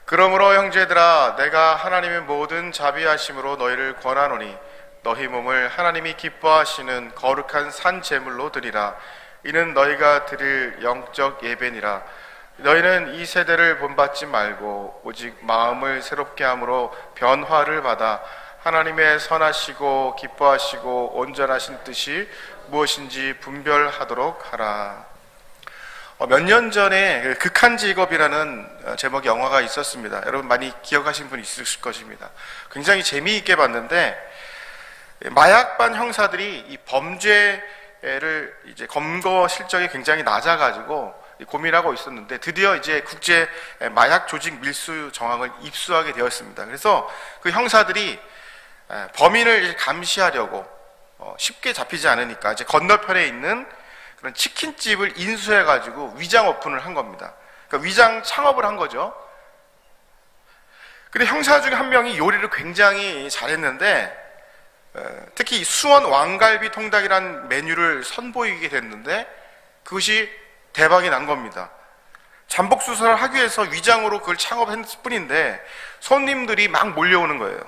그러므로 형제들아, 내가 하나님의 모든 자비하심으로 너희를 권하노니 너희 몸을 하나님이 기뻐하시는 거룩한 산 제물로 드리라. 이는 너희가 드릴 영적 예배니라. 너희는 이 세대를 본받지 말고 오직 마음을 새롭게 함으로 변화를 받아 하나님의 선하시고 기뻐하시고 온전하신 뜻이 무엇인지 분별하도록 하라. 몇 년 전에 극한 직업이라는 제목의 영화가 있었습니다. 여러분 많이 기억하신 분 있으실 것입니다. 굉장히 재미있게 봤는데, 마약반 형사들이 이 범죄를 이제 검거 실적이 굉장히 낮아가지고 고민하고 있었는데, 드디어 이제 국제 마약 조직 밀수 정황을 입수하게 되었습니다. 그래서 그 형사들이 범인을 이제 감시하려고 쉽게 잡히지 않으니까 이제 건너편에 있는 그런 치킨집을 인수해가지고 위장 오픈을 한 겁니다. 그러니까 위장 창업을 한 거죠. 근데 형사 중에 한 명이 요리를 굉장히 잘했는데, 특히 수원 왕갈비 통닭이라는 메뉴를 선보이게 됐는데 그것이 대박이 난 겁니다. 잠복수사를 하기 위해서 위장으로 그걸 창업했을 뿐인데 손님들이 막 몰려오는 거예요.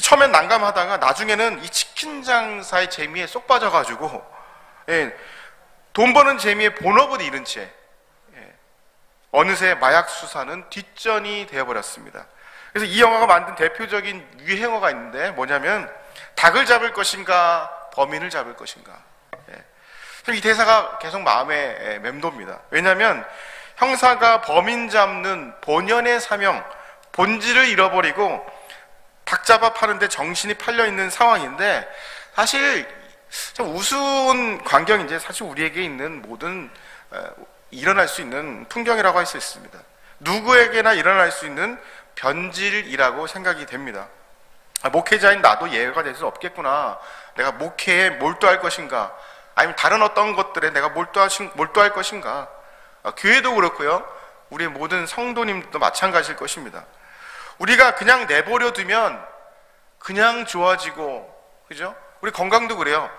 처음엔 난감하다가 나중에는 이 치킨 장사의 재미에 쏙 빠져가지고 돈 버는 재미에 본업을 잃은 채 어느새 마약 수사는 뒷전이 되어버렸습니다. 그래서 이 영화가 만든 대표적인 유행어가 있는데 뭐냐면 닭을 잡을 것인가 범인을 잡을 것인가. 이 대사가 계속 마음에 맴돕니다. 왜냐하면 형사가 범인 잡는 본연의 사명, 본질을 잃어버리고 닭 잡아 파는데 정신이 팔려있는 상황인데, 사실 참 우스운 광경인지 사실 우리에게 있는 모든 일어날 수 있는 풍경이라고 할 수 있습니다. 누구에게나 일어날 수 있는 변질이라고 생각이 됩니다. 목회자인 나도 예외가 될 수 없겠구나. 내가 목회에 몰두할 것인가, 아니면 다른 어떤 것들에 내가 몰두할 것인가. 교회도 그렇고요, 우리의 모든 성도님도 마찬가지일 것입니다. 우리가 그냥 내버려 두면 그냥 좋아지고, 그죠? 우리 건강도 그래요.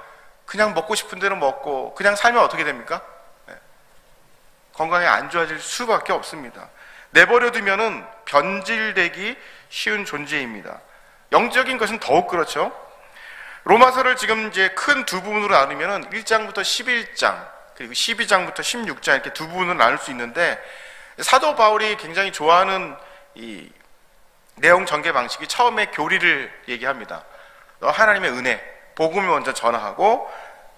그냥 먹고 싶은 대로 먹고 그냥 살면 어떻게 됩니까? 건강이 안 좋아질 수밖에 없습니다. 내버려 두면은 변질되기 쉬운 존재입니다. 영적인 것은 더욱 그렇죠. 로마서를 지금 이제 큰 두 부분으로 나누면은 1장부터 11장, 그리고 12장부터 16장 이렇게 두 부분으로 나눌 수 있는데, 사도 바울이 굉장히 좋아하는 이 내용 전개 방식이 처음에 교리를 얘기합니다. 너 하나님의 은혜, 복음을 먼저 전하고,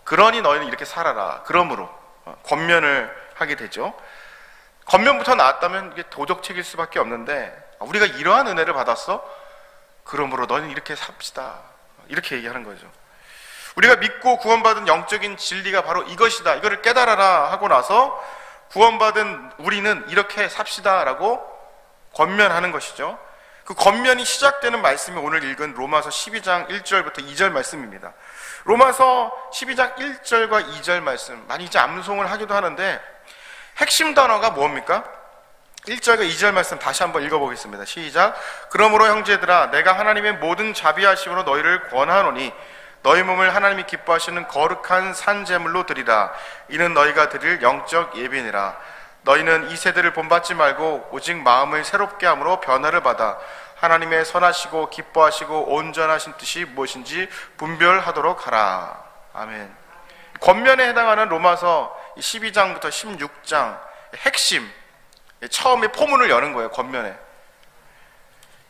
그러니 너희는 이렇게 살아라. 그러므로 권면을 하게 되죠. 권면부터 나왔다면 이게 도덕책일 수밖에 없는데, 우리가 이러한 은혜를 받았어? 그러므로 너희는 이렇게 삽시다. 이렇게 얘기하는 거죠. 우리가 믿고 구원받은 영적인 진리가 바로 이것이다. 이거를 깨달아라 하고 나서 구원받은 우리는 이렇게 삽시다 라고 권면하는 것이죠. 그 권면이 시작되는 말씀이 오늘 읽은 로마서 12장 1절부터 2절 말씀입니다. 로마서 12장 1절과 2절 말씀, 많이 이제 암송을 하기도 하는데 핵심 단어가 뭡니까? 1절과 2절 말씀 다시 한번 읽어보겠습니다. 시작. 그러므로 형제들아, 내가 하나님의 모든 자비하심으로 너희를 권하노니 너희 몸을 하나님이 기뻐하시는 거룩한 산 제물로 드리라. 이는 너희가 드릴 영적 예배니라. 너희는 이 세대를 본받지 말고 오직 마음을 새롭게 함으로 변화를 받아 하나님의 선하시고 기뻐하시고 온전하신 뜻이 무엇인지 분별하도록 하라. 아멘. 권면에 해당하는 로마서 12장부터 16장 핵심, 처음에 포문을 여는 거예요. 권면에.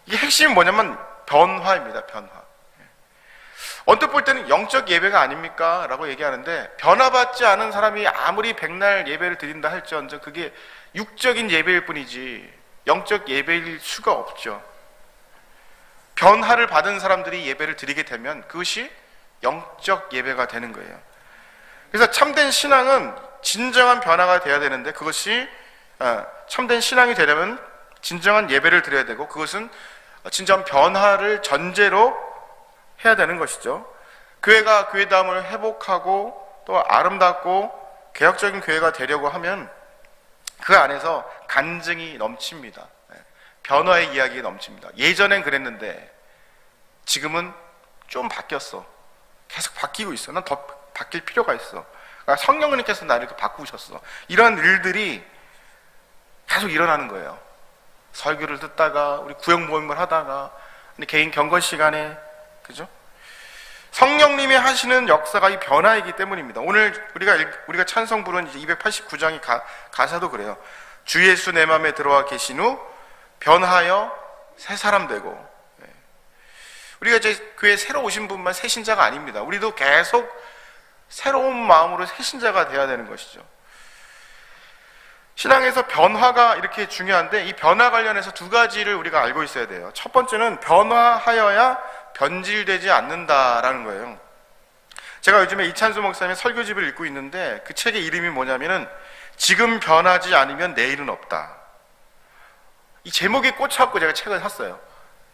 이게 핵심이 뭐냐면 변화입니다. 변화. 언뜻 볼 때는 영적 예배가 아닙니까? 라고 얘기하는데, 변화받지 않은 사람이 아무리 백날 예배를 드린다 할지언정 그게 육적인 예배일 뿐이지 영적 예배일 수가 없죠. 변화를 받은 사람들이 예배를 드리게 되면 그것이 영적 예배가 되는 거예요. 그래서 참된 신앙은 진정한 변화가 돼야 되는데, 그것이 참된 신앙이 되려면 진정한 예배를 드려야 되고, 그것은 진정한 변화를 전제로 해야 되는 것이죠. 교회가 교회다움을 회복하고 또 아름답고 개혁적인 교회가 되려고 하면 그 안에서 간증이 넘칩니다. 변화의 이야기가 넘칩니다. 예전엔 그랬는데 지금은 좀 바뀌었어. 계속 바뀌고 있어. 난 더 바뀔 필요가 있어. 그러니까 성령님께서 나를 이렇게 바꾸셨어. 이런 일들이 계속 일어나는 거예요. 설교를 듣다가 우리 구역 모임을 하다가 개인 경건 시간에, 그죠? 성령님이 하시는 역사가 이 변화이기 때문입니다. 오늘 우리가 찬송 부른 이제 289장의 가사도 그래요. 주 예수 내 맘에 들어와 계신 후 변하여 새 사람 되고. 우리가 이제 교회 새로 오신 분만 새 신자가 아닙니다. 우리도 계속 새로운 마음으로 새 신자가 되어야 되는 것이죠. 신앙에서 변화가 이렇게 중요한데, 이 변화 관련해서 두 가지를 우리가 알고 있어야 돼요. 첫 번째는 변화하여야 변질되지 않는다라는 거예요. 제가 요즘에 이찬수 목사님의 설교집을 읽고 있는데, 그 책의 이름이 뭐냐면은 지금 변하지 않으면 내일은 없다. 이 제목에 꽂혀갖고 제가 책을 샀어요.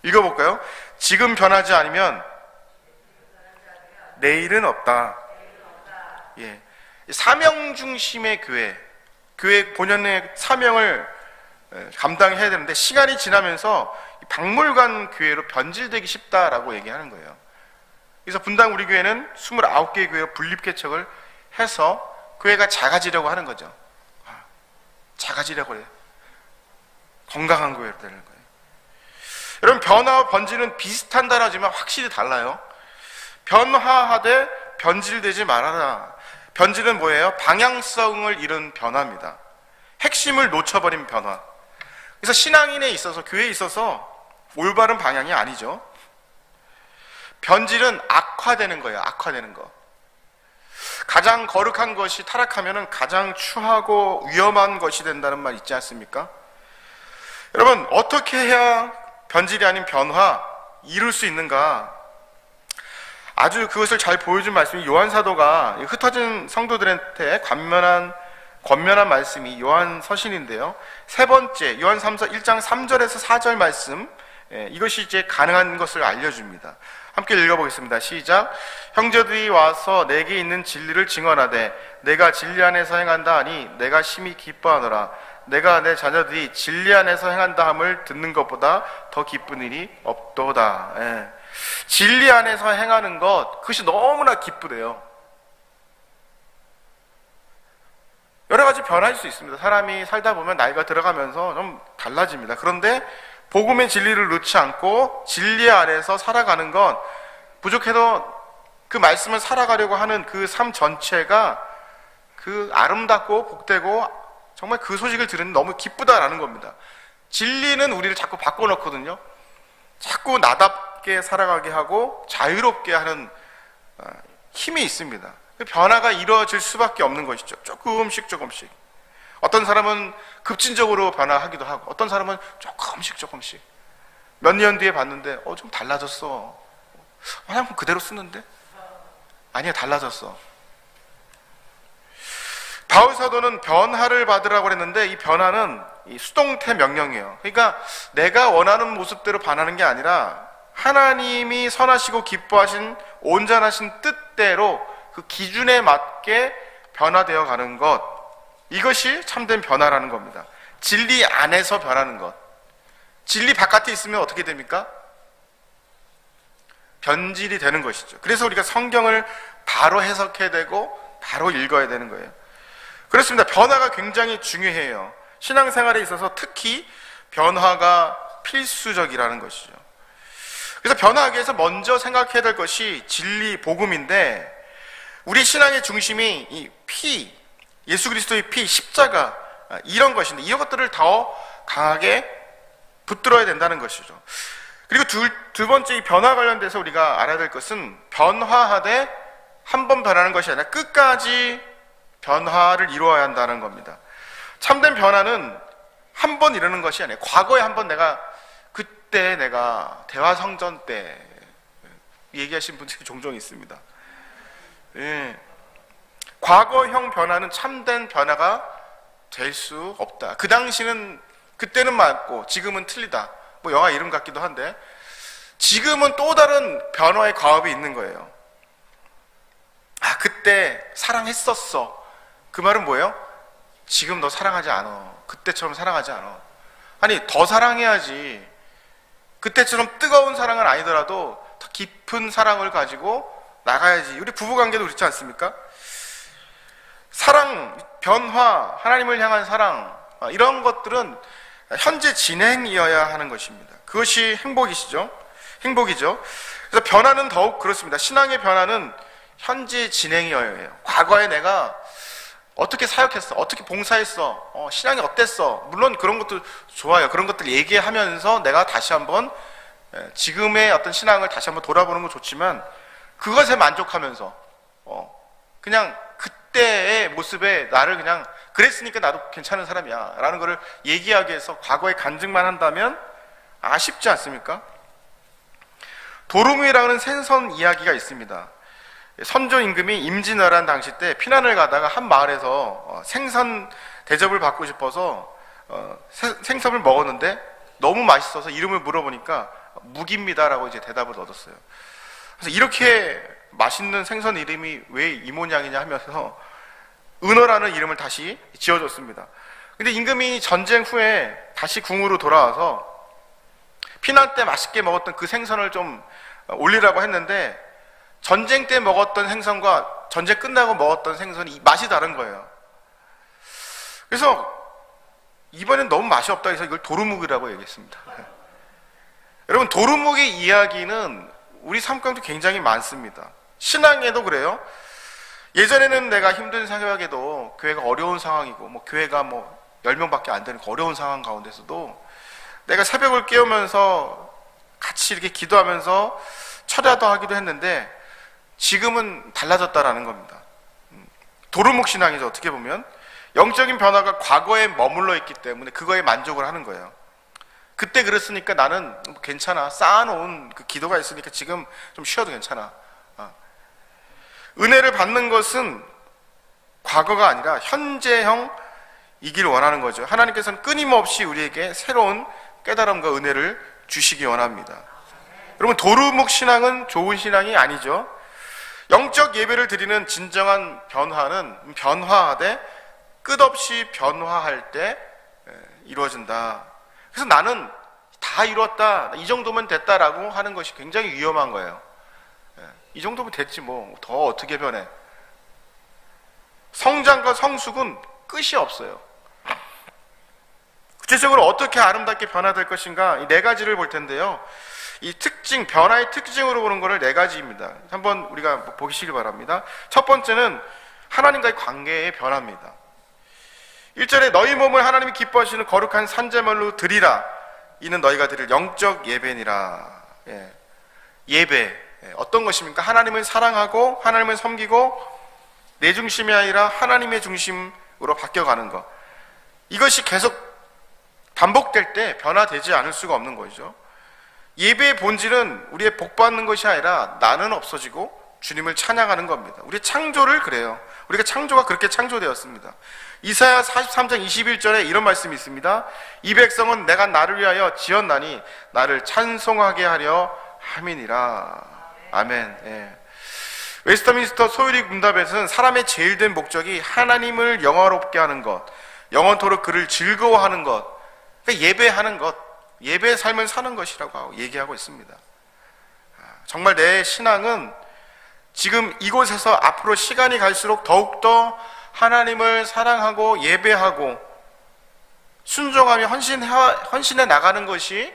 읽어볼까요? 지금 변하지 않으면 내일은 없다. 예, 사명 중심의 교회 본연의 사명을 감당해야 되는데, 시간이 지나면서 박물관 교회로 변질되기 쉽다라고 얘기하는 거예요. 그래서 분당 우리 교회는 29개의 교회로 분립개척을 해서 교회가 작아지려고 하는 거죠. 작아지려고 해요. 건강한 교회로 되는 거예요. 여러분, 변화와 번지는 비슷한 단어지만 확실히 달라요. 변화하되 변질되지 말아라. 변질은 뭐예요? 방향성을 잃은 변화입니다. 핵심을 놓쳐버린 변화. 그래서 신앙인에 있어서, 교회에 있어서 올바른 방향이 아니죠. 변질은 악화되는 거예요. 악화되는 거. 가장 거룩한 것이 타락하면 가장 추하고 위험한 것이 된다는 말 있지 않습니까? 여러분, 어떻게 해야 변질이 아닌 변화 이룰 수 있는가? 아주 그것을 잘 보여준 말씀이 요한 사도가 흩어진 성도들한테 권면한 말씀이 요한 서신인데요. 세 번째, 요한 1장 3절에서 4절 말씀, 이것이 이제 가능한 것을 알려줍니다. 함께 읽어보겠습니다. 시작. 형제들이 와서 내게 있는 진리를 증언하되 내가 진리 안에서 행한다 하니 내가 심히 기뻐하노라. 내가 내 자녀들이 진리 안에서 행한다 함을 듣는 것보다 더 기쁜 일이 없도다. 진리 안에서 행하는 것, 그것이 너무나 기쁘대요. 여러 가지 변할 수 있습니다. 사람이 살다 보면 나이가 들어가면서 좀 달라집니다. 그런데 복음의 진리를 놓지 않고 진리 안에서 살아가는 건, 부족해도 그 말씀을 살아가려고 하는 그 삶 전체가 그 아름답고 복되고 정말 그 소식을 들으면 너무 기쁘다라는 겁니다. 진리는 우리를 자꾸 바꿔놓거든요. 자꾸 나답게 살아가게 하고 자유롭게 하는 힘이 있습니다. 변화가 이루어질 수밖에 없는 것이죠. 조금씩. 어떤 사람은 급진적으로 변화하기도 하고, 어떤 사람은 조금씩. 몇 년 뒤에 봤는데 좀 달라졌어. 화장품 그대로 쓰는데? 아니야, 달라졌어. 바울 사도는 변화를 받으라고 그랬는데, 이 변화는 이 수동태 명령이에요. 그러니까 내가 원하는 모습대로 변하는 게 아니라 하나님이 선하시고 기뻐하신 온전하신 뜻대로 그 기준에 맞게 변화되어 가는 것, 이것이 참된 변화라는 겁니다. 진리 안에서 변하는 것. 진리 바깥에 있으면 어떻게 됩니까? 변질이 되는 것이죠. 그래서 우리가 성경을 바로 해석해야 되고 바로 읽어야 되는 거예요. 그렇습니다. 변화가 굉장히 중요해요. 신앙생활에 있어서 특히 변화가 필수적이라는 것이죠. 그래서 변화하기 위해서 먼저 생각해야 될 것이 진리, 복음인데, 우리 신앙의 중심이 이 피, 예수 그리스도의 피, 십자가, 이런 것인데, 이런 것들을 더 강하게 붙들어야 된다는 것이죠. 그리고 두 번째, 이 변화 관련돼서 우리가 알아야 될 것은, 변화하되 한 번 변하는 것이 아니라 끝까지 변화를 이루어야 한다는 겁니다. 참된 변화는 한 번 이루는 것이 아니에요. 과거에 한 번 그때 내가 대화성전 때 얘기하신 분들이 종종 있습니다. 예. 과거형 변화는 참된 변화가 될 수 없다. 그 당시는, 그때는 맞고 지금은 틀리다. 뭐 영화 이름 같기도 한데, 지금은 또 다른 변화의 과업이 있는 거예요. 그때 사랑했었어. 그 말은 뭐예요? 지금 너 사랑하지 않아. 그때처럼 사랑하지 않아. 아니, 더 사랑해야지. 그때처럼 뜨거운 사랑은 아니더라도 더 깊은 사랑을 가지고 나가야지. 우리 부부관계도 그렇지 않습니까? 사랑, 변화, 하나님을 향한 사랑, 이런 것들은 현재 진행이어야 하는 것입니다. 그것이 행복이죠. 그래서 변화는 더욱 그렇습니다. 신앙의 변화는 현재 진행이어야 해요. 과거에 내가 어떻게 사역했어? 어떻게 봉사했어? 신앙이 어땠어? 물론 그런 것도 좋아요. 그런 것들 얘기하면서 내가 다시 한번 지금의 어떤 신앙을 다시 한번 돌아보는 건 좋지만 그것에 만족하면서 그냥 그때의 모습에 나를 그냥 그랬으니까 나도 괜찮은 사람이야 라는 거를 얘기하기 위해서 과거에 간증만 한다면 아쉽지 않습니까? 도루묵이라는 생선 이야기가 있습니다. 선조 임금이 임진왜란 당시 때 피난을 가다가 한 마을에서 생선 대접을 받고 싶어서 생선을 먹었는데 너무 맛있어서 이름을 물어보니까 묵입니다라고 이제 대답을 얻었어요. 그래서 이렇게 맛있는 생선 이름이 왜 이 모양이냐 하면서 은어라는 이름을 다시 지어줬습니다. 근데 임금이 전쟁 후에 다시 궁으로 돌아와서 피난 때 맛있게 먹었던 그 생선을 좀 올리라고 했는데 전쟁 때 먹었던 생선과 전쟁 끝나고 먹었던 생선이 맛이 다른 거예요. 그래서 이번엔 너무 맛이 없다 해서 이걸 도루묵이라고 얘기했습니다. 여러분, 도루묵의 이야기는 우리 삶 가운데 굉장히 많습니다. 신앙에도 그래요. 예전에는 내가 힘든 생각에도 교회가 어려운 상황이고 교회가 10명밖에 안 되는 어려운 상황 가운데서도 내가 새벽을 깨우면서 같이 이렇게 기도하면서 철야도 하기도 했는데 지금은 달라졌다라는 겁니다. 도루묵 신앙이죠. 어떻게 보면 영적인 변화가 과거에 머물러 있기 때문에 그거에 만족을 하는 거예요. 그때 그랬으니까 나는 괜찮아. 쌓아놓은 그 기도가 있으니까 지금 좀 쉬어도 괜찮아. 은혜를 받는 것은 과거가 아니라 현재형이길 원하는 거죠. 하나님께서는 끊임없이 우리에게 새로운 깨달음과 은혜를 주시기 원합니다. 여러분, 도루묵 신앙은 좋은 신앙이 아니죠. 영적 예배를 드리는 진정한 변화는 변화하되 끝없이 변화할 때 이루어진다. 그래서 나는 다 이뤘다, 이 정도면 됐다라고 하는 것이 굉장히 위험한 거예요. 이 정도면 됐지 더 어떻게 변해. 성장과 성숙은 끝이 없어요. 구체적으로 어떻게 아름답게 변화될 것인가, 이 네 가지를 볼 텐데요. 이 특징, 변화의 특징으로 보는 것을 네 가지입니다. 한번 우리가 보시길 바랍니다. 첫 번째는 하나님과의 관계의 변화입니다. 1절에 너희 몸을 하나님이 기뻐하시는 거룩한 산제물로 드리라. 이는 너희가 드릴 영적 예배니라. 예배. 어떤 것입니까? 하나님을 사랑하고 하나님을 섬기고 내 중심이 아니라 하나님의 중심으로 바뀌어가는 것. 이것이 계속 반복될 때 변화되지 않을 수가 없는 거죠. 예배의 본질은 우리의 복받는 것이 아니라 나는 없어지고 주님을 찬양하는 겁니다. 우리의 창조를 그래요. 우리가 창조가 그렇게 창조되었습니다. 이사야 43장 21절에 이런 말씀이 있습니다. 이 백성은 내가 나를 위하여 지었나니 나를 찬송하게 하려 함이니라. 아멘. 웨스터민스터 소유리 문답에서는 사람의 제일 된 목적이 하나님을 영화롭게 하는 것, 영원토록 그를 즐거워하는 것, 그러니까 예배하는 것, 예배의 삶을 사는 것이라고 얘기하고 있습니다. 정말 내 신앙은 지금 이곳에서 앞으로 시간이 갈수록 더욱더 하나님을 사랑하고 예배하고 순종하며 헌신해 나가는 것이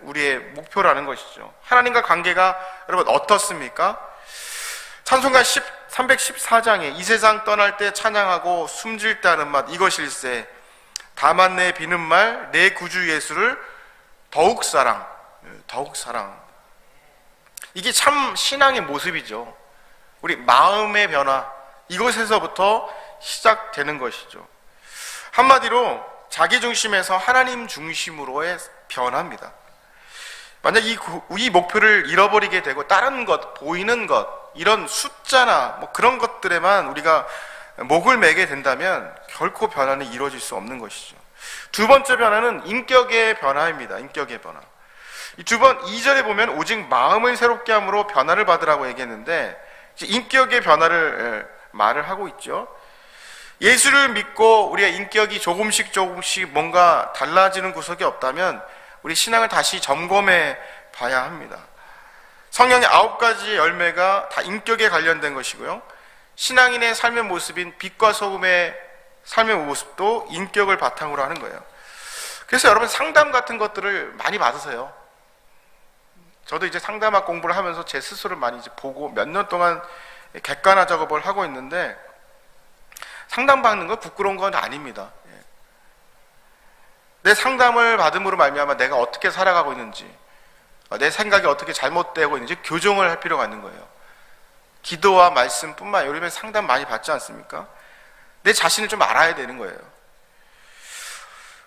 우리의 목표라는 것이죠. 하나님과 관계가 여러분 어떻습니까? 찬송가 314장에 이 세상 떠날 때 찬양하고 숨질 때 하는 맛 이것일세. 다만 내 비는 말 내 구주 예수를 더욱 사랑. 이게 참 신앙의 모습이죠. 우리 마음의 변화, 이것에서부터 시작되는 것이죠. 한마디로 자기 중심에서 하나님 중심으로의 변화입니다. 만약 이 목표를 잃어버리게 되고 다른 것, 보이는 것, 이런 숫자나 그런 것들에만 우리가 목을 매게 된다면 결코 변화는 이루어질 수 없는 것이죠. 두 번째 변화는 인격의 변화입니다. 인격의 변화. 2절에 보면 오직 마음을 새롭게 함으로 변화를 받으라고 얘기했는데 인격의 변화를 말을 하고 있죠. 예수를 믿고 우리의 인격이 조금씩 뭔가 달라지는 구석이 없다면 우리 신앙을 다시 점검해 봐야 합니다. 성령의 9가지의 열매가 다 인격에 관련된 것이고요. 신앙인의 삶의 모습인 빛과 소금의 삶의 모습도 인격을 바탕으로 하는 거예요. 그래서 여러분 상담 같은 것들을 많이 받으세요. 저도 이제 상담학 공부를 하면서 제 스스로를 많이 이제 보고 몇 년 동안 객관화 작업을 하고 있는데, 상담받는 건 부끄러운 건 아닙니다. 내 상담을 받음으로 말미암아 내가 어떻게 살아가고 있는지, 내 생각이 어떻게 잘못되고 있는지 교정을 할 필요가 있는 거예요. 기도와 말씀뿐만 아니라 요즘에 상담 많이 받지 않습니까? 내 자신을 좀 알아야 되는 거예요.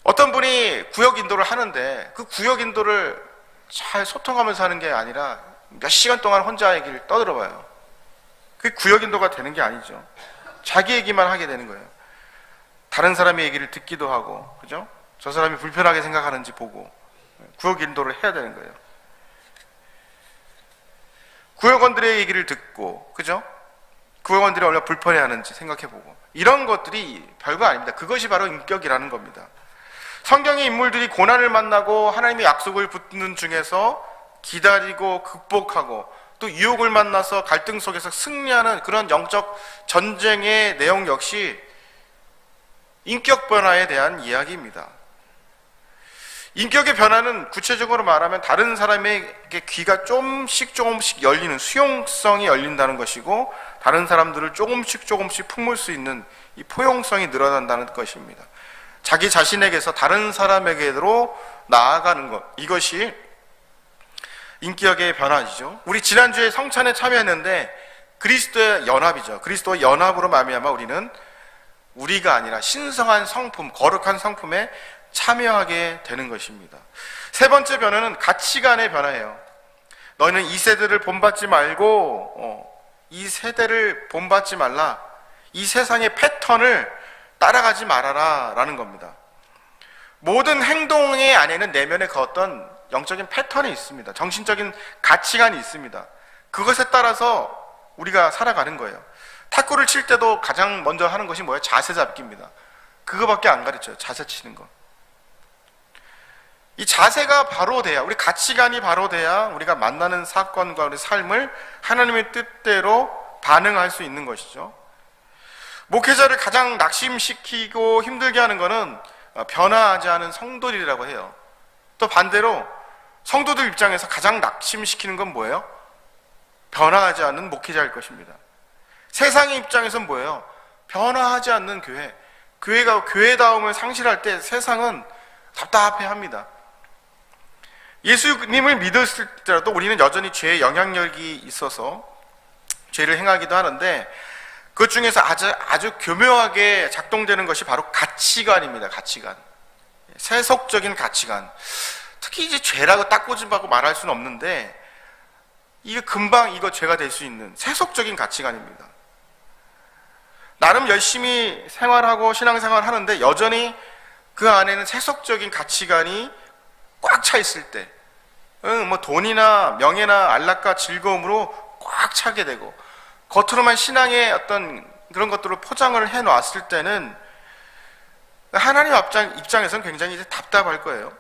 어떤 분이 구역 인도를 하는데 그 구역 인도를 잘 소통하면서 하는 게 아니라 몇 시간 동안 혼자 얘기를 떠들어봐요. 그게 구역 인도가 되는 게 아니죠. 자기 얘기만 하게 되는 거예요. 다른 사람의 얘기를 듣기도 하고, 그죠? 저 사람이 불편하게 생각하는지 보고 구역 인도를 해야 되는 거예요. 구역원들의 얘기를 듣고, 그죠? 구역원들이 얼마나 불편해하는지 생각해보고, 이런 것들이 별거 아닙니다. 그것이 바로 인격이라는 겁니다. 성경의 인물들이 고난을 만나고 하나님의 약속을 붙는 중에서 기다리고 극복하고 또 유혹을 만나서 갈등 속에서 승리하는 그런 영적 전쟁의 내용 역시 인격 변화에 대한 이야기입니다. 인격의 변화는 구체적으로 말하면 다른 사람에게 귀가 조금씩 열리는 수용성이 열린다는 것이고, 다른 사람들을 조금씩 품을 수 있는 이 포용성이 늘어난다는 것입니다. 자기 자신에게서 다른 사람에게로 나아가는 것, 이것이 인격의 변화이죠. 우리 지난주에 성찬에 참여했는데 그리스도의 연합이죠. 그리스도의 연합으로 말미암아 우리는 우리가 아니라 신성한 성품, 거룩한 성품에 참여하게 되는 것입니다. 세 번째 변화는 가치관의 변화예요. 너희는 이 세대를 본받지 말고 이 세대를 본받지 말라. 이 세상의 패턴을 따라가지 말아라 라는 겁니다. 모든 행동의 안에는 내면에 그 어떤 영적인 패턴이 있습니다. 정신적인 가치관이 있습니다. 그것에 따라서 우리가 살아가는 거예요. 탁구를 칠 때도 가장 먼저 하는 것이 뭐예요? 자세 잡기입니다. 그거밖에 안 가르쳐요. 자세 치는 거. 이 자세가 바로 돼야, 우리 가치관이 바로 돼야 우리가 만나는 사건과 우리 삶을 하나님의 뜻대로 반응할 수 있는 것이죠. 목회자를 가장 낙심시키고 힘들게 하는 것은 변화하지 않은 성도들이라고 해요. 또 반대로 성도들 입장에서 가장 낙심시키는 건 뭐예요? 변화하지 않는 목회자일 것입니다. 세상의 입장에서는 뭐예요? 변화하지 않는 교회. 교회가 교회다움을 상실할 때 세상은 답답해합니다. 예수님을 믿었을 때라도 우리는 여전히 죄의 영향력이 있어서 죄를 행하기도 하는데, 그 중에서 아주 교묘하게 작동되는 것이 바로 가치관입니다. 가치관. 세속적인 가치관. 특히 이제 죄라고 딱 꼬집하고 말할 수는 없는데, 이게 금방 이거 죄가 될 수 있는 세속적인 가치관입니다. 나름 열심히 생활하고 신앙생활 하는데 여전히 그 안에는 세속적인 가치관이 꽉 차 있을 때, 뭐 돈이나 명예나 안락과 즐거움으로 꽉 차게 되고, 겉으로만 신앙의 어떤 그런 것들을 포장을 해 놨을 때는 하나님 입장에서는 굉장히 이제 답답할 거예요.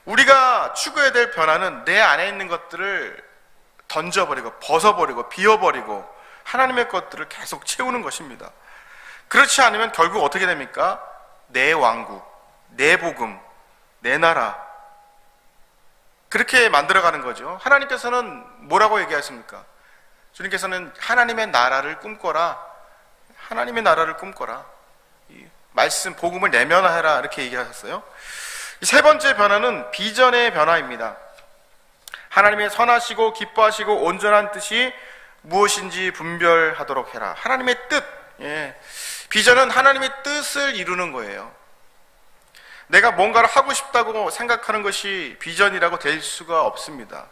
우리가 추구해야 될 변화는 내 안에 있는 것들을 던져버리고 벗어버리고 비워버리고 하나님의 것들을 계속 채우는 것입니다. 그렇지 않으면 결국 어떻게 됩니까? 내 왕국, 내 복음, 내 나라, 그렇게 만들어가는 거죠. 하나님께서는 뭐라고 얘기하십니까? 주님께서는 하나님의 나라를 꿈꿔라. 하나님의 나라를 꿈꿔라. 이 말씀, 복음을 내면화해라. 이렇게 얘기하셨어요. 세 번째 변화는 비전의 변화입니다. 하나님의 선하시고 기뻐하시고 온전한 뜻이 무엇인지 분별하도록 해라. 하나님의 뜻. 예. 비전은 하나님의 뜻을 이루는 거예요. 내가 뭔가를 하고 싶다고 생각하는 것이 비전이라고 될 수가 없습니다.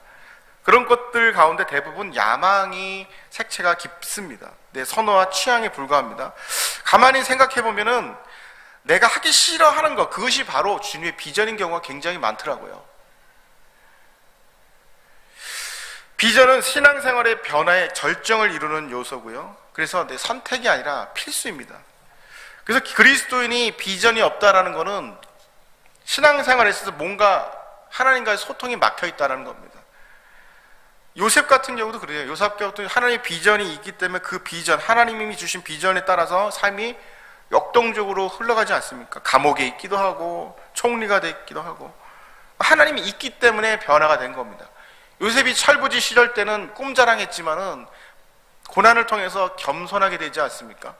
그런 것들 가운데 대부분 야망이 색채가 깊습니다. 내 선호와 취향에 불과합니다. 가만히 생각해 보면은 내가 하기 싫어하는 것, 그것이 바로 주님의 비전인 경우가 굉장히 많더라고요. 비전은 신앙생활의 변화의 절정을 이루는 요소고요. 그래서 내 선택이 아니라 필수입니다. 그래서 그리스도인이 비전이 없다라는 것은 신앙생활에 있어서 뭔가 하나님과의 소통이 막혀 있다는 겁니다. 요셉 같은 경우도 그래요. 요셉 같은 하나님의 비전이 있기 때문에 그 비전, 하나님이 주신 비전에 따라서 삶이 역동적으로 흘러가지 않습니까? 감옥에 있기도 하고 총리가 됐기도 하고, 하나님이 있기 때문에 변화가 된 겁니다. 요셉이 철부지 시절 때는 꿈자랑했지만은 고난을 통해서 겸손하게 되지 않습니까?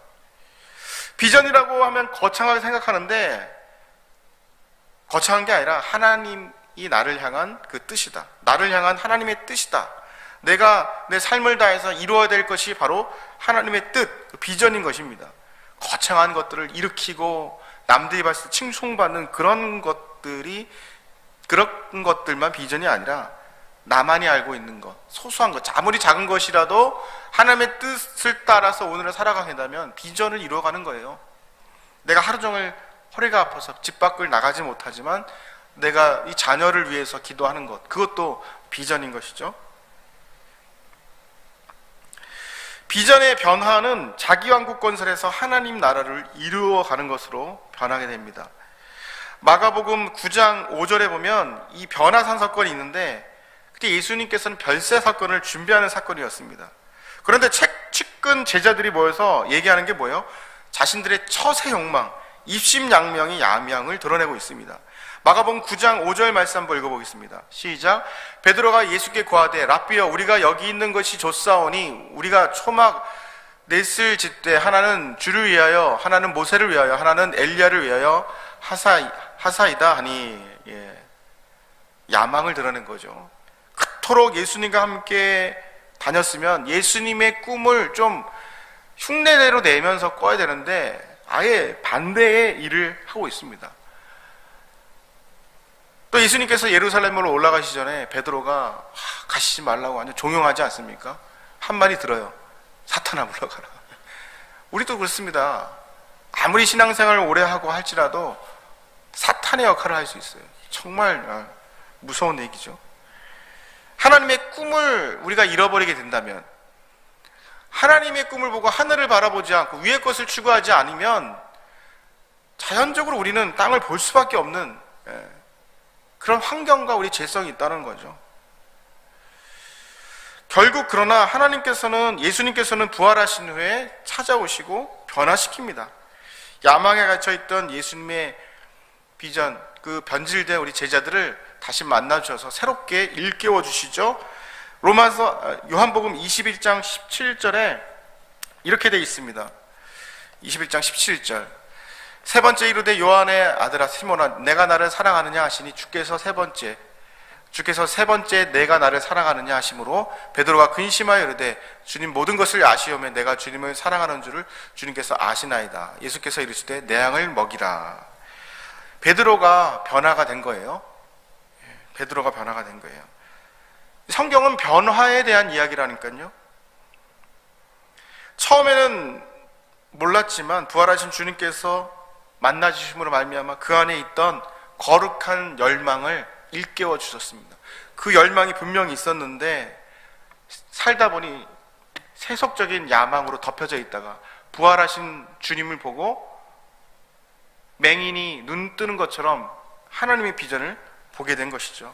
비전이라고 하면 거창하게 생각하는데, 거창한 게 아니라 하나님이 나를 향한 그 뜻이다. 나를 향한 하나님의 뜻이다. 내가 내 삶을 다해서 이루어야 될 것이 바로 하나님의 뜻, 비전인 것입니다. 거창한 것들을 일으키고 남들이 봤을 때 칭송받는 그런 것들만 비전이 아니라 나만이 알고 있는 것, 소소한 것, 아무리 작은 것이라도 하나님의 뜻을 따라서 오늘을 살아가게 된다면 비전을 이루어가는 거예요. 내가 하루 종일 허리가 아파서 집 밖을 나가지 못하지만 내가 이 자녀를 위해서 기도하는 것, 그것도 비전인 것이죠. 비전의 변화는 자기왕국 건설에서 하나님 나라를 이루어가는 것으로 변하게 됩니다. 마가복음 9장 5절에 보면 이 변화산 사건이 있는데, 그때 예수님께서는 별세 사건을 준비하는 사건이었습니다. 그런데 측근 제자들이 모여서 얘기하는 게 뭐예요? 자신들의 처세 욕망, 입심양명의 야망을 드러내고 있습니다. 마가복음 9장 5절 말씀 한번 읽어보겠습니다. 시작. 베드로가 예수께 고하되 랍비여, 우리가 여기 있는 것이 좋사오니 우리가 초막 넷을 짓되 하나는 주를 위하여, 하나는 모세를 위하여, 하나는 엘리야를 위하여 하사이다 하니, 야망을 드러낸 거죠. 그토록 예수님과 함께 다녔으면 예수님의 꿈을 좀 흉내대로 내면서 꿔야 되는데 아예 반대의 일을 하고 있습니다. 또 예수님께서 예루살렘으로 올라가시 전에 베드로가 가시지 말라고 완전 종용하지 않습니까? 한마디 들어요. 사탄아 물러가라. 우리도 그렇습니다. 아무리 신앙생활을 오래 하고 할지라도 사탄의 역할을 할 수 있어요. 정말 무서운 얘기죠. 하나님의 꿈을 우리가 잃어버리게 된다면, 하나님의 꿈을 보고 하늘을 바라보지 않고 위의 것을 추구하지 않으면 자연적으로 우리는 땅을 볼 수밖에 없는 그런 환경과 우리 죄성이 있다는 거죠. 결국 그러나 예수님께서는 부활하신 후에 찾아오시고 변화시킵니다. 야망에 갇혀있던 예수님의 비전, 그 변질된 우리 제자들을 다시 만나주셔서 새롭게 일깨워 주시죠. 요한복음 21장 17절에 이렇게 되어 있습니다. 21장 17절. 세 번째 이르되 요한의 아들아 시몬아, 내가 나를 사랑하느냐 하시니 주께서 세 번째 내가 나를 사랑하느냐 하심으로 베드로가 근심하여 이르되 주님, 모든 것을 아시오며 내가 주님을 사랑하는 줄을 주님께서 아시나이다. 예수께서 이르시되 내 양을 먹이라. 베드로가 변화가 된 거예요. 베드로가 변화가 된 거예요. 성경은 변화에 대한 이야기라니까요. 처음에는 몰랐지만 부활하신 주님께서 만나주심으로 말미암아 그 안에 있던 거룩한 열망을 일깨워 주셨습니다. 그 열망이 분명히 있었는데 살다 보니 세속적인 야망으로 덮여져 있다가 부활하신 주님을 보고 맹인이 눈 뜨는 것처럼 하나님의 비전을 보게 된 것이죠.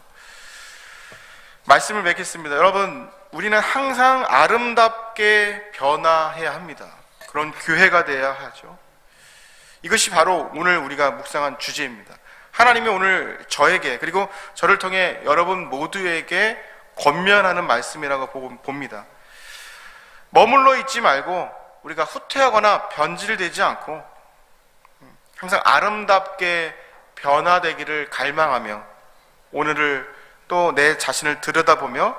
말씀을 맺겠습니다. 여러분, 우리는 항상 아름답게 변화해야 합니다. 그런 교회가 되어야 하죠. 이것이 바로 오늘 우리가 묵상한 주제입니다. 하나님이 오늘 저에게, 그리고 저를 통해 여러분 모두에게 권면하는 말씀이라고 봅니다. 머물러 있지 말고 우리가 후퇴하거나 변질되지 않고 항상 아름답게 변화되기를 갈망하며 오늘을 또 내 자신을 들여다보며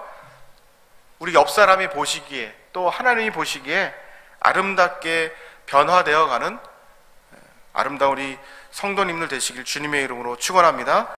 우리 옆 사람이 보시기에 또 하나님이 보시기에 아름답게 변화되어가는 아름다운 우리 성도님들 되시길 주님의 이름으로 축원합니다.